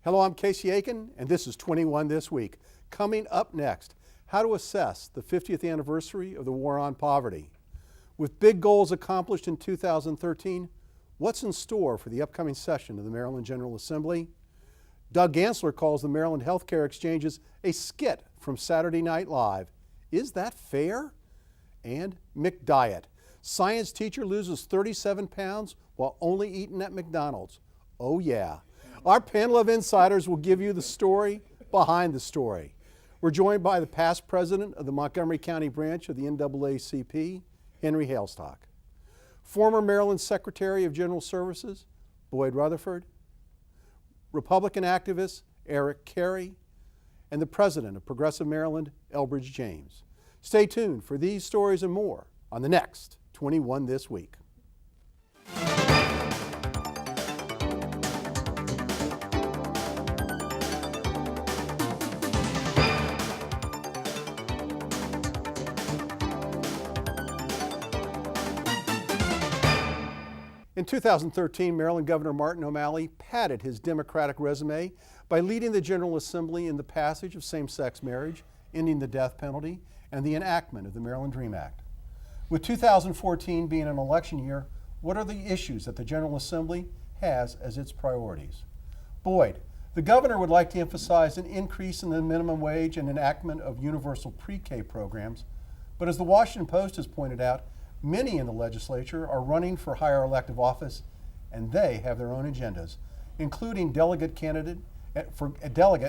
Hello, I'm Casey Aiken, and this is 21 This Week. Coming up next, how to assess the 50th anniversary of the War on Poverty. With big goals accomplished in 2013, what's in store for the upcoming session of the Maryland General Assembly? Doug Gansler calls the Maryland Healthcare Exchanges a skit from Saturday Night Live. Is that fair? And McDiet. Science teacher loses 37 pounds while only eating at McDonald's. Oh yeah. Our panel of insiders will give you the story behind the story. We're joined by the past president of the Montgomery County branch of the NAACP, Henry Hailstock. Former Maryland Secretary of General Services, Boyd Rutherford. Republican activist, Eric Carey. And the president of Progressive Maryland, Elbridge James. Stay tuned for these stories and more on the next 21 This Week. In 2013, Maryland Governor Martin O'Malley padded his Democratic resume by leading the General Assembly in the passage of same-sex marriage, ending the death penalty, and the enactment of the Maryland Dream Act. With 2014 being an election year, what are the issues that the General Assembly has as its priorities? Boyd, the governor would like to emphasize an increase in the minimum wage and enactment of universal pre-K programs, but as the Washington Post has pointed out, many in the legislature are running for higher elective office, and they have their own agendas, including delegate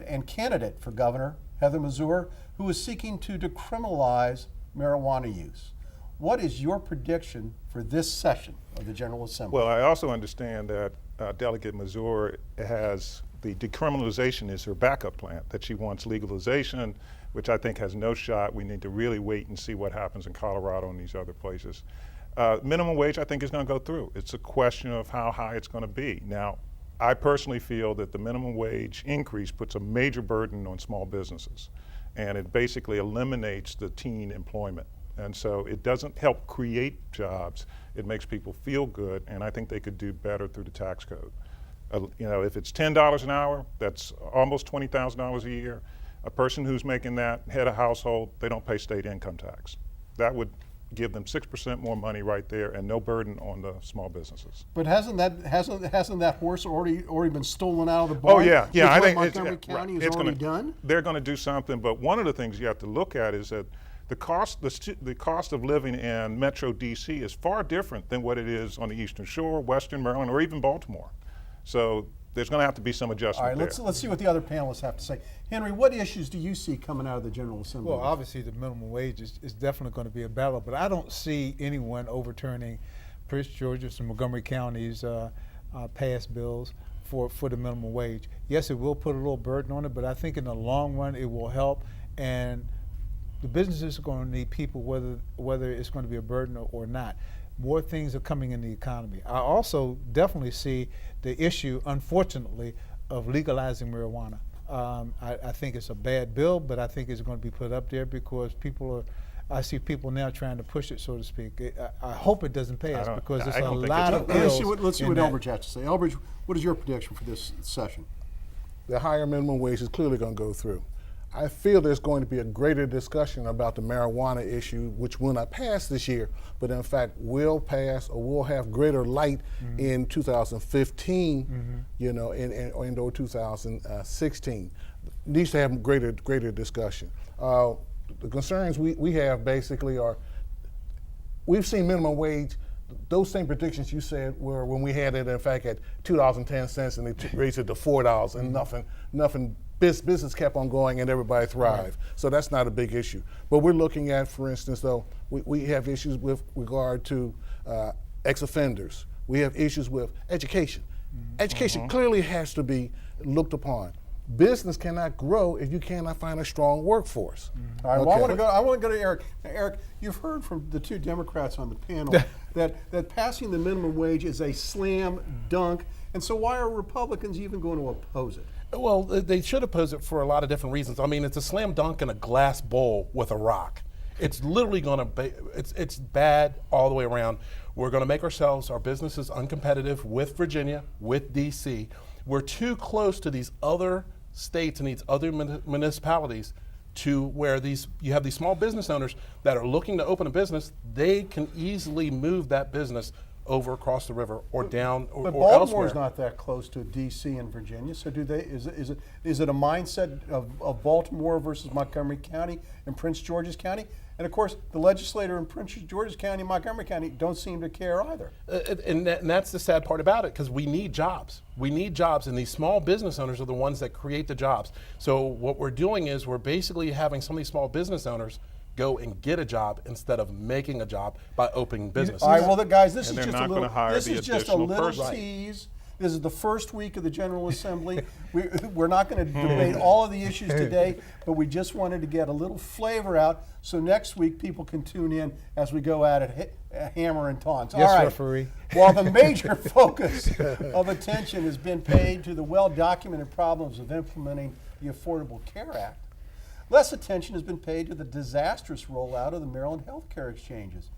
and candidate for governor, Heather Mazur, who is seeking to decriminalize marijuana use. What is your prediction for this session of the General Assembly? Well, I also understand that Delegate Mazur has the decriminalization is her backup plan, that she wants legalization, which I think has no shot. We need to really wait and see what happens in Colorado and these other places. Minimum wage, I think, is going to go through. It's a question of how high it's going to be. Now, I personally feel that the minimum wage increase puts a major burden on small businesses, and it basically eliminates the teen employment. And so it doesn't help create jobs. It makes people feel good, and I think they could do better through the tax code. If it's $10 an hour, that's almost $20,000 a year. A person who's making that head of household, they don't pay state income tax. That would give them 6% more money right there and no burden on the small businesses. But hasn't that horse already been stolen out of the barn? Oh yeah. I think Montgomery County is already done. They're going to do something, but one of the things you have to look at is that the cost of living in Metro DC is far different than what it is on the Eastern Shore, Western Maryland, or even Baltimore. So there's going to have to be some adjustment. All right, let's see what the other panelists have to say. Henry, what issues do you see coming out of the General Assembly? Well, obviously the minimum wage is definitely going to be a battle, but I don't see anyone overturning Prince George's and Montgomery County's past bills for the minimum wage. Yes, it will put a little burden on it, but I think in the long run it will help, and the businesses are going to need people whether it's going to be a burden or not. More things are coming in the economy. I also definitely see the issue, unfortunately, of legalizing marijuana. I think it's a bad bill, but I think it's going to be put up there because I see people now trying to push it, so to speak. I hope it doesn't pass because there's a lot of bills. Let's see what Elbridge has to say. Elbridge, what is your prediction for this session? The higher minimum wage is clearly going to go through. I feel there's going to be a greater discussion about the marijuana issue, which will not pass this year, but in fact will pass or will have greater light in 2015, or 2016. Needs to have greater discussion. The concerns we have basically are, we've seen minimum wage, those same predictions you said were when we had it in fact at $2.10 and they raised it to $4 and nothing. Business kept on going and everybody thrived. So that's not a big issue. But we're looking at, for instance, though, we have issues with regard to ex-offenders. We have issues with education. Education clearly has to be looked upon. Business cannot grow if you cannot find a strong workforce. All right, well, I want to go to Eric. Now, Eric, you've heard from the two Democrats on the panel that passing the minimum wage is a slam dunk, and so why are Republicans even going to oppose it? Well, they should oppose it for a lot of different reasons. I mean, it's a slam dunk in a glass bowl with a rock. It's literally going to be, it's bad all the way around. We're going to make our businesses uncompetitive with Virginia, with DC. We're too close to these other states and these other municipalities to where you have these small business owners that are looking to open a business. They can easily move that business over across the river or down or But elsewhere. Baltimore's not that close to D.C. and Virginia, so is it a mindset of Baltimore versus Montgomery County and Prince George's County? And of course, the legislator in Prince George's County and Montgomery County don't seem to care either. And that's the sad part about it, because we need jobs. We need jobs, and these small business owners are the ones that create the jobs. So what we're doing is we're basically having some of these small business owners go and get a job instead of making a job by opening businesses. All right, well, guys, this And is they're just a not gonna little. hire This the is just a additional little person. tease. This is the first week of the General Assembly. We're not going to debate all of the issues today, but we just wanted to get a little flavor out so next week people can tune in as we go at it hammer and tongs. Yes, all right. referee. While the major focus of attention has been paid to the well-documented problems of implementing the Affordable Care Act, less attention has been paid to the disastrous rollout of the Maryland healthcare exchanges.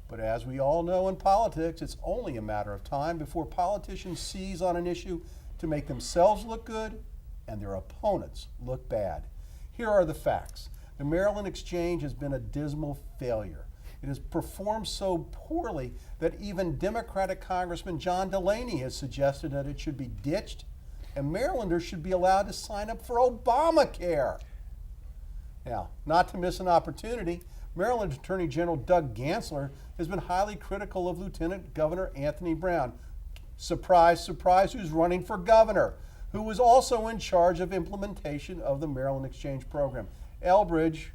But as we all know in politics, it's only a matter of time before politicians seize on an issue to make themselves look good and their opponents look bad. Here are the facts. The Maryland Exchange has been a dismal failure. It has performed so poorly that even Democratic Congressman John Delaney has suggested that it should be ditched and Marylanders should be allowed to sign up for Obamacare. Now, not to miss an opportunity, Maryland Attorney General Doug Gansler has been highly critical of Lieutenant Governor Anthony Brown. Surprise, surprise, who's running for governor, who was also in charge of implementation of the Maryland Exchange program. Elbridge,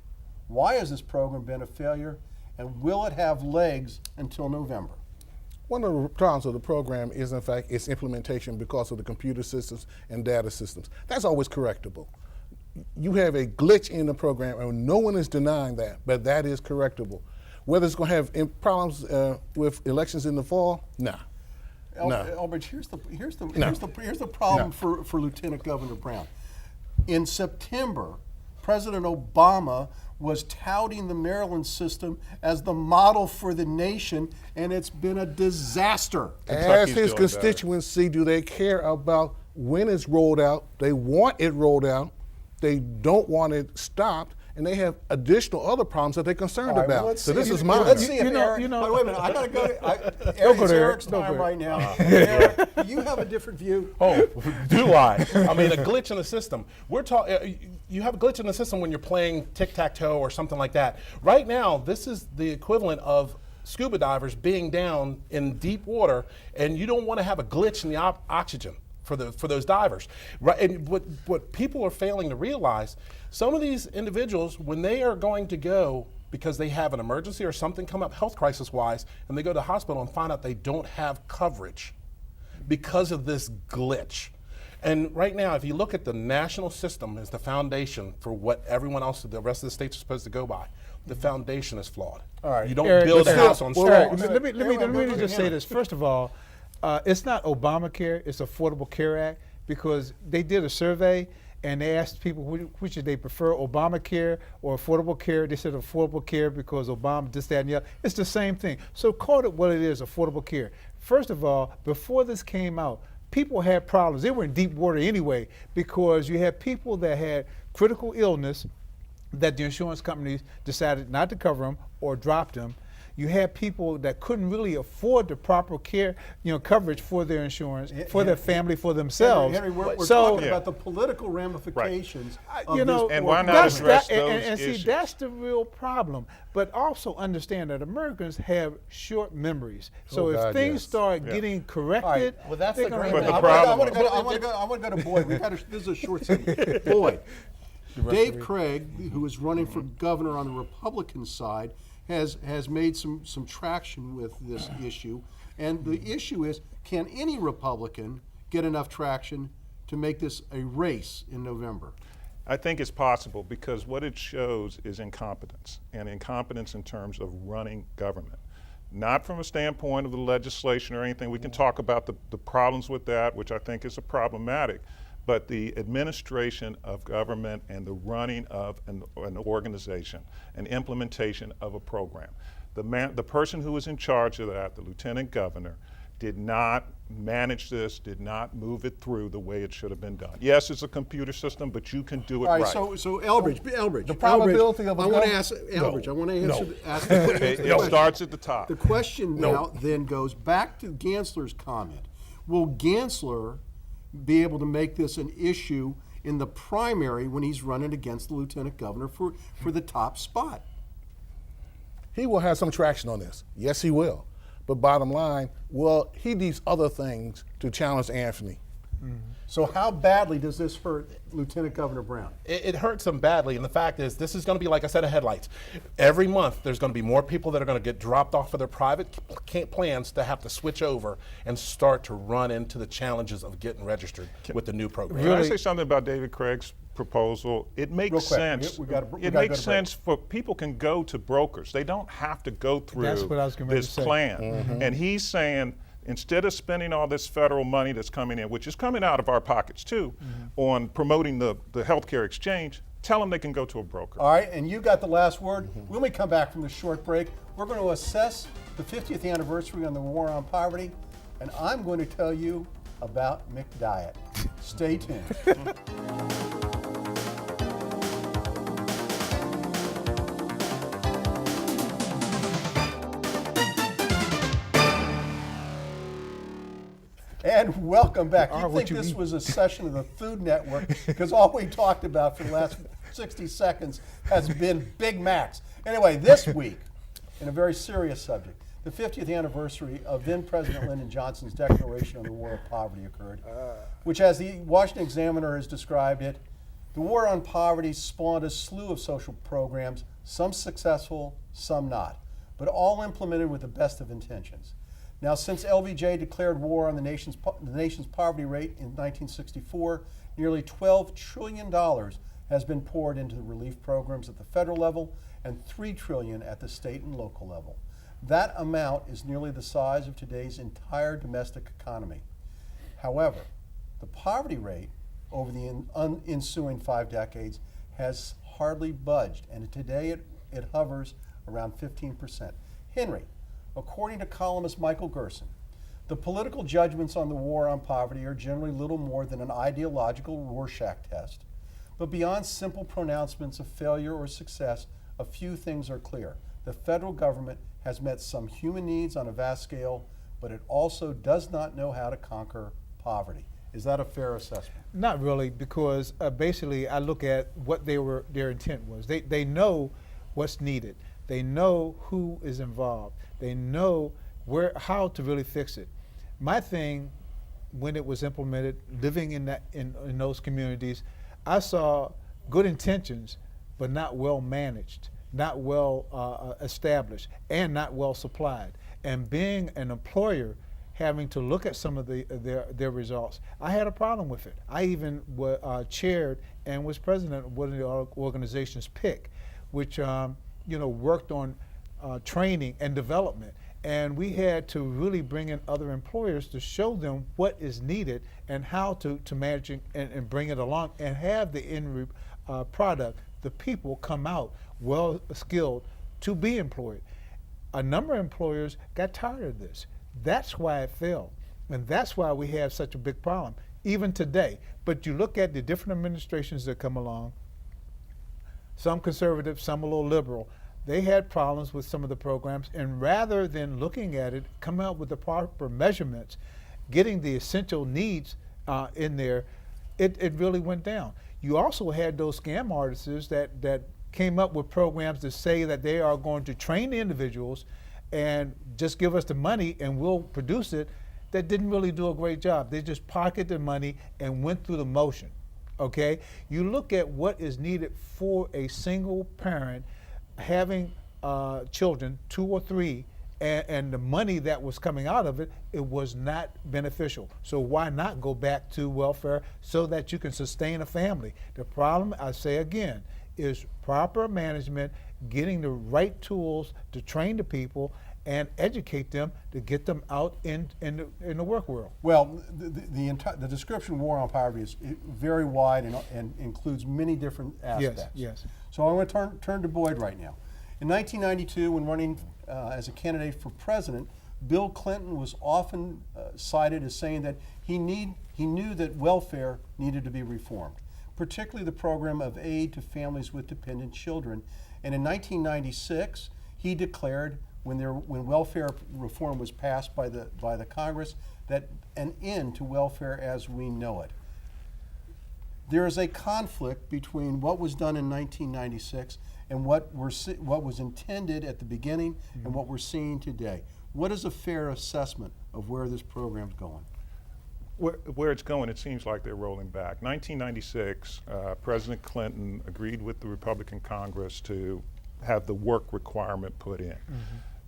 why has this program been a failure, and will it have legs until November? One of the problems of the program is, in fact, its implementation because of the computer systems and data systems. That's always correctable. You have a glitch in the program, and no one is denying that, but that is correctable. Whether it's going to have problems with elections in the fall, nah. No. Elbridge, here's the problem for Lieutenant Governor Brown. In September, President Obama was touting the Maryland system as the model for the nation, and it's been a disaster. As Kentucky's his doing constituency, do they care about when it's rolled out? They want it rolled out. They don't want it stopped, and they have additional other problems that they're concerned All right, well, about. let's So see this if- is mine. Let's see if You know- Eric, you know- wait a minute, I gotta go. Don't It's go there, Eric's don't time go right now. Eric, do you have a different view? Oh, do I? I mean, a glitch in the system. We're talking. You have a glitch in the system when you're playing tic-tac-toe or something like that. Right now, this is the equivalent of scuba divers being down in deep water, and you don't want to have a glitch in the oxygen for those divers. Right? And what people are failing to realize, some of these individuals, when they are going to go because they have an emergency or something come up health crisis wise, and they go to the hospital and find out they don't have coverage because of this glitch. And right now, if you look at the national system as the foundation for what everyone else, the rest of the states are supposed to go by, the foundation is flawed. All right. You don't Eric, build a Eric, house on Eric, straws. let me Go just say ahead. this. First of all, it's not Obamacare, it's Affordable Care Act, because they did a survey and they asked people which did they prefer, Obamacare or Affordable Care. They said Affordable Care because Obama, this, that, and the other. It's the same thing. So call it what it is, Affordable Care. First of all, before this came out, people had problems. They were in deep water anyway, because you had people that had critical illness that the insurance companies decided not to cover them or dropped them. You had people that couldn't really afford the proper care, coverage for their insurance, for their family, for themselves. Henry, we're So, talking about the political ramifications of you know, this. And why not that's address that- those and see, issues? that's the real problem. But also understand that Americans have short memories. So Oh, if God, things yes. start Yeah. getting corrected, All right, well, that's they're the gonna great have But a- the problem- I want to go to Boyd. This is a short segment. Boyd, Dave Craig, who is running for governor on the Republican side, has made some traction with this issue. And the issue is, can any Republican get enough traction to make this a race in November? I think it's possible because what it shows is incompetence, and incompetence in terms of running government. Not from a standpoint of the legislation or anything. We can talk about the problems with that, which I think is problematic. but the administration of government and the running of an organization and implementation of a program. The person who was in charge of that, the lieutenant governor, did not manage this, did not move it through the way it should have been done. Yes, it's a computer system, but you can do it All right, right. so Elbridge, the probability of a I want to go- ask Elbridge. I want to answer. No. Ask the It question. starts at the top. The question now then goes back to Gansler's comment. Will Gansler be able to make this an issue in the primary when he's running against the lieutenant governor for the top spot? He will have some traction on this. Yes, he will. But bottom line, well, he needs other things to challenge Anthony. So how badly does this hurt Lieutenant Governor Brown? It hurts them badly, and the fact is, this is going to be like a set of headlights. Every month, there's going to be more people that are going to get dropped off of their private plans to have to switch over and start to run into the challenges of getting registered with the new program. Can I say something about David Craig's proposal? It makes Real quick, sense. we gotta go It to makes break. sense for people can go to brokers. They don't have to go through That's what I was getting ready this to say. plan. And he's saying, instead of spending all this federal money that's coming in, which is coming out of our pockets too, on promoting the healthcare exchange, tell them they can go to a broker. All right, and you got the last word. When we come back from this short break, we're going to assess the 50th anniversary on the War on Poverty, and I'm going to tell you about McDiet. Stay tuned. And welcome back. You'd think this was a session of the Food Network because all we talked about for the last 60 seconds has been Big Macs. Anyway, this week, in a very serious subject, the 50th anniversary of then President Lyndon Johnson's declaration on the War of Poverty occurred, which, as the Washington Examiner has described it, the War on Poverty spawned a slew of social programs, some successful, some not, but all implemented with the best of intentions. Now, since LBJ declared war on the nation's poverty rate in 1964, nearly $12 trillion has been poured into the relief programs at the federal level and $3 trillion at the state and local level. That amount is nearly the size of today's entire domestic economy. However, the poverty rate over the ensuing 5 decades has hardly budged, and today it hovers around 15%. Henry, according to columnist Michael Gerson, the political judgments on the war on poverty are generally little more than an ideological Rorschach test. But beyond simple pronouncements of failure or success, a few things are clear. The federal government has met some human needs on a vast scale, but it also does not know how to conquer poverty. Is that a fair assessment? Not really, because basically I look at what their intent was. They know what's needed. They know who is involved. They know how to really fix it. My thing, when it was implemented, living in those communities, I saw good intentions, but not well managed, not well established, and not well supplied. And being an employer, having to look at some of their results, I had a problem with it. I even chaired and was president of one of the organizations, PIC, which worked on training and development. And we had to really bring in other employers to show them what is needed and how to manage it and bring it along and have the end product, the people come out well skilled to be employed. A number of employers got tired of this. That's why it failed. And that's why we have such a big problem, even today. But you look at the different administrations that come along, some conservative, some a little liberal, they had problems with some of the programs, and rather than looking at it, coming up with the proper measurements, getting the essential needs in there, it really went down. You also had those scam artists that came up with programs to say that they are going to train the individuals and just give us the money and we'll produce it, that didn't really do a great job. They just pocketed the money and went through the motion, okay? You look at what is needed for a single parent having children, 2 or 3, and the money that was coming out of it, it was not beneficial. So why not go back to welfare so that you can sustain a family? The problem, I say again, is proper management, getting the right tools to train the people, and educate them to get them out in the work world. Well, the description of war on poverty is very wide and includes many different aspects. Yes. So I want to turn to Boyd right now. In 1992, when running as a candidate for president, Bill Clinton was often cited as saying that he knew that welfare needed to be reformed, particularly the program of aid to families with dependent children. And in 1996, he declared, when welfare reform was passed by the Congress, that an end to welfare as we know it. There is a conflict between what was done in 1996 and what was intended at the beginning and what we're seeing today. What is a fair assessment of where this program's going? Where it's going, it seems like they're rolling back. 1996, President Clinton agreed with the Republican Congress to have the work requirement put in.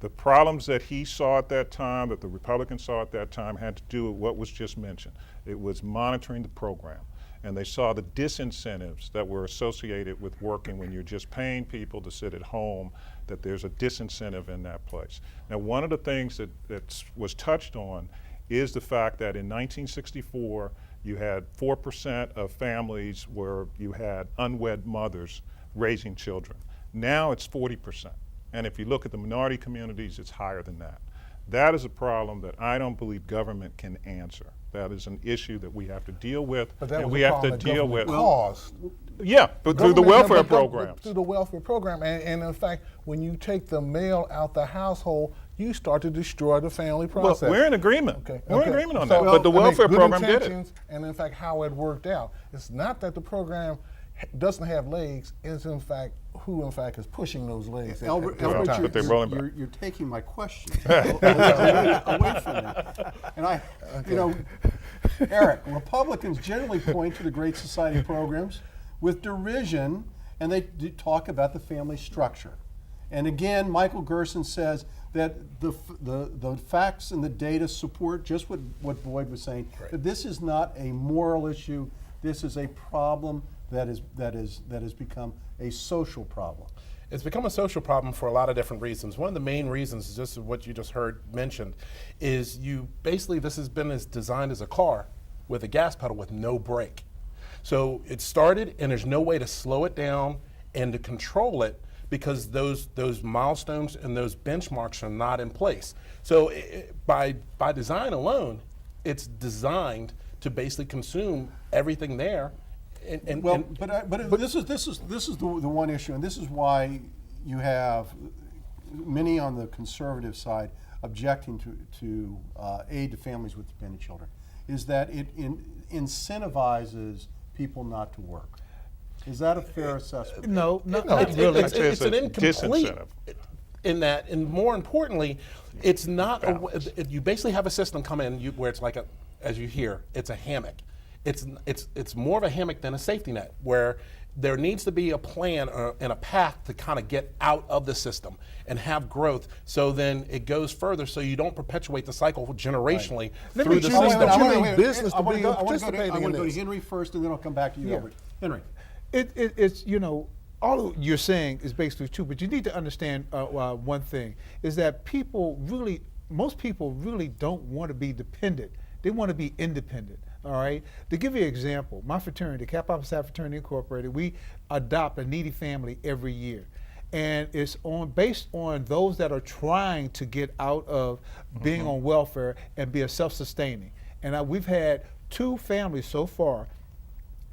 The problems that he saw at that time, that the Republicans saw at that time, had to do with what was just mentioned. It was monitoring the program. And they saw the disincentives that were associated with working when you're just paying people to sit at home, that there's a disincentive in that place. Now, one of the things that was touched on is the fact that in 1964, you had 4% of families where you had unwed mothers raising children. Now it's 40%. And if you look at the minority communities, it's higher than that. That is a problem that I don't believe government can answer. That is an issue that we have to deal with, But that and was we a have to problem that deal government with. caused. Yeah, but through the Government- welfare but gov- program. Through the welfare program, and in fact, when you take the male out the household, you start to destroy the family Well, process. we're in agreement. Okay. We're in okay. agreement on So, that. But the I mean, welfare good program did it. intentions, and in fact, how it worked out. It's not that the program doesn't have legs. It's in fact who in fact is pushing those legs. at Albert, different times. but they're rolling back. you're taking my question away from it. And Eric, Republicans generally point to the Great Society programs with derision, and they talk about the family structure. And again, Michael Gerson says that the facts and the data support just what Boyd was saying, that this is not a moral issue, this is a problem that has become a social problem. It's become a social problem for a lot of different reasons. One of the main reasons is just what you just heard mentioned, is this has been designed as a car with a gas pedal with no brake. So it started and there's no way to slow it down and to control it because those milestones and those benchmarks are not in place. So by design alone, it's designed to basically consume everything there. But this is the one issue, and this is why you have many on the conservative side objecting to aid to families with dependent children, is that it incentivizes people not to work. Is that a fair assessment? No, not It's really. it's an incomplete disincentive. in that, and more importantly, it's not. You basically have a system come in where it's like as you hear, it's a hammock. It's more of a hammock than a safety net, where there needs to be a plan and a path to kind of get out of the system and have growth. So then it goes further, so you don't perpetuate the cycle generationally Let through me the show you system. what you Wait, mean wait, business I to wanna be go- I wanna participating go to in this. Henry first, and then I'll come back to you, Yeah. Albert. Henry. It's all you're saying is basically true, but you need to understand one thing, is that most people really don't want to be dependent. They want to be independent. All right. To give you an example, my fraternity, Kappa Alpha Psi Fraternity Incorporated, we adopt a needy family every year, and it's based on those that are trying to get out of being on welfare and be a self-sustaining. And we've had 2 families so far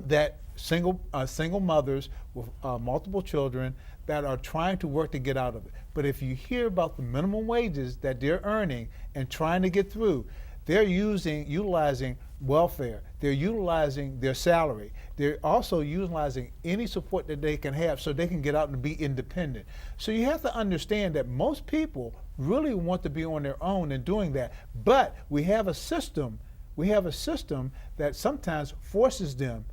that single mothers with multiple children that are trying to work to get out of it. But if you hear about the minimum wages that they're earning and trying to get through, they're utilizing welfare. They're utilizing their salary. They're also utilizing any support that they can have so they can get out and be independent. So you have to understand that most people really want to be on their own and doing that. But we have a system that sometimes forces them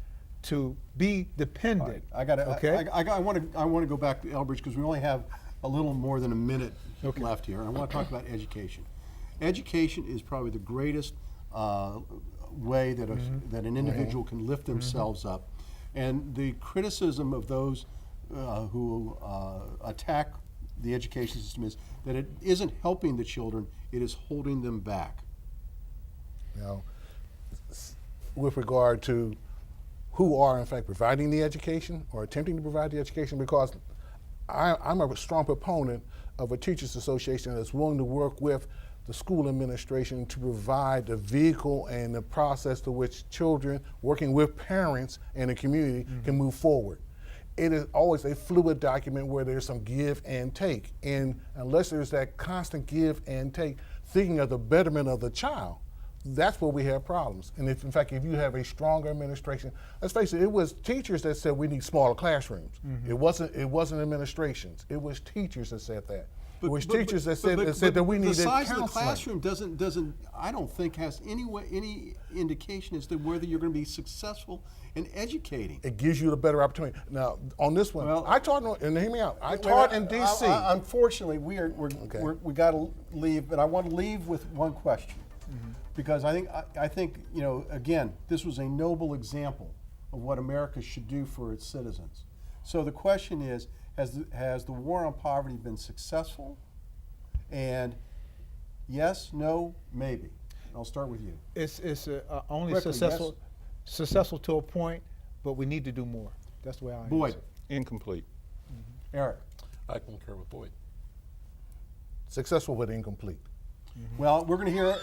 to be dependent. I got to. Okay. I want to go back to Elbridge because we only have a little more than a minute Okay. left here. I want to talk about education. Education is probably the greatest way that that an individual can lift themselves up, and the criticism of those who attack the education system is that it isn't helping the children, it is holding them back. You know, with regard to who are in fact providing the education or attempting to provide the education, because I'm a strong proponent of a teachers association that's willing to work with the school administration to provide the vehicle and the process to which children working with parents and the community can move forward. It is always a fluid document where there's some give and take, and unless there's that constant give and take, thinking of the betterment of the child, that's where we have problems. And if, in fact, if you have a stronger administration, let's face it, it was teachers that said we need smaller classrooms. It wasn't administrations. It was teachers that said that. It was teachers that said that we needed counseling. The size of the classroom doesn't I don't think has any indication as to whether you're going to be successful in educating. It gives you the better opportunity. Now, on this one, Well, I taught, and hear me out, I taught in D.C. Unfortunately, we got to leave, but I want to leave with one question, because I think again, this was a noble example of what America should do for its citizens. So the question is, has the war on poverty been successful? And yes, no, maybe. I'll start with you. It's only Quickly, successful to a point, but we need to do more. That's the way I Boyd, answer. Incomplete. Eric. I concur with Boyd. Successful but incomplete. Well, we're going to hear.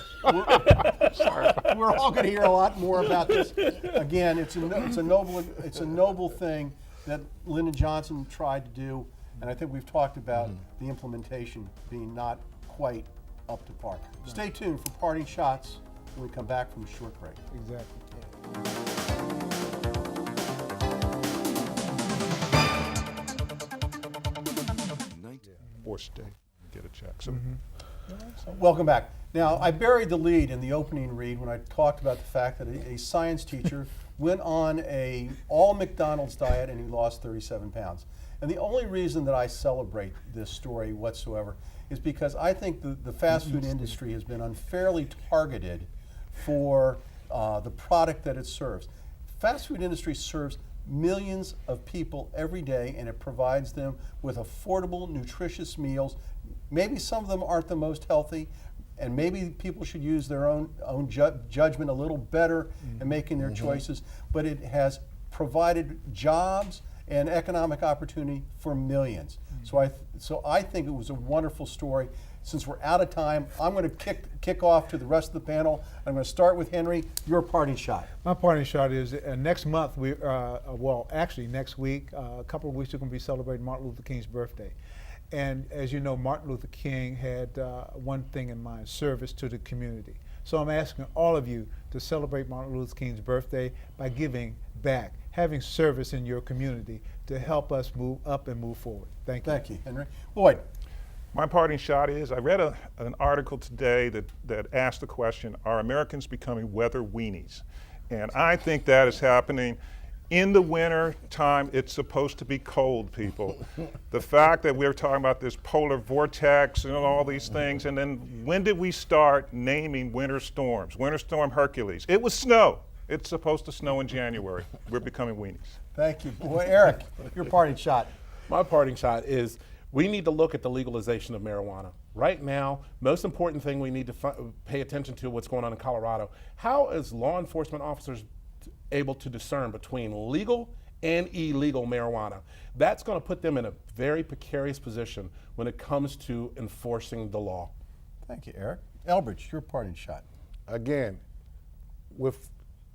We're all going to hear a lot more about this. Again, it's a noble thing that Lyndon Johnson tried to do, and I think we've talked about the implementation being not quite up to par. Stay tuned for parting shots when we come back from a short break. Exactly. Forced day, get a check. So Welcome back. Now, I buried the lead in the opening read when I talked about the fact that a science teacher went on a all McDonald's diet and he lost 37 pounds. And the only reason that I celebrate this story whatsoever is because I think the fast food industry has been unfairly targeted for the product that it serves. Fast food industry serves millions of people every day, and it provides them with affordable, nutritious meals. Maybe some of them aren't the most healthy, and maybe people should use their own judgment a little better in making their choices, but it has provided jobs and economic opportunity for millions. So I think it was a wonderful story. Since we're out of time, I'm going to kick off to the rest of the panel. I'm going to start with Henry. Your parting shot. My parting shot is next month, actually next week, a couple of weeks, we're going to be celebrating Martin Luther King's birthday. And as you know, Martin Luther King had one thing in mind: service to the community. So I'm asking all of you to celebrate Martin Luther King's birthday by giving back, having service in your community to help us move up and move forward. Thank you. Thank you, Henry. Boyd. my parting shot is, I read an article today that asked the question, are Americans becoming weather weenies? And I think that is happening. In the winter time, it's supposed to be cold, people. The fact that we're talking about this polar vortex and all these things, and then when did we start naming winter storms? Winter Storm Hercules. It was snow. It's supposed to snow in January. We're becoming weenies. Thank you. Boy, Eric, your parting shot. My parting shot is we need to look at the legalization of marijuana. Right now, most important thing we need to pay attention to what's going on in Colorado. How is law enforcement officers able to discern between legal and illegal marijuana? That's going to put them in a very precarious position when it comes to enforcing the law. Thank you, Eric. Elbridge, your parting shot. Again, with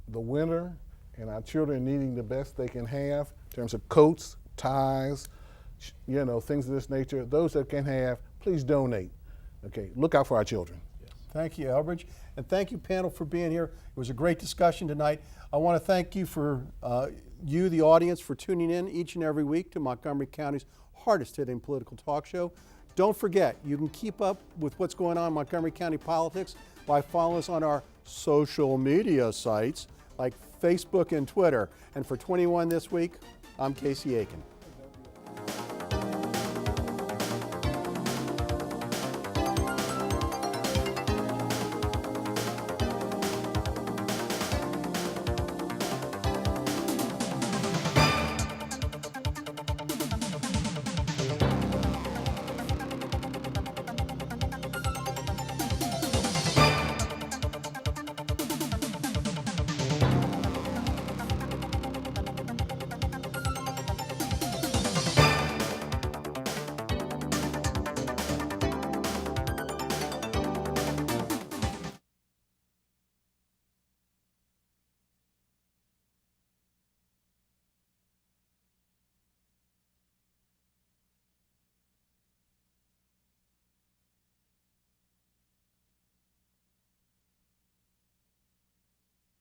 the winter and our children needing the best they can have in terms of coats, ties, you know, things of this nature, those that can have, please donate. Okay, look out for our children. Thank you, Elbridge. And thank you, panel, for being here. It was a great discussion tonight. I want to thank you for you, the audience, for tuning in each and every week to Montgomery County's hardest hitting political talk show. Don't forget, you can keep up with what's going on in Montgomery County politics by following us on our social media sites like Facebook and Twitter. And for 21 this week, I'm Casey Aiken.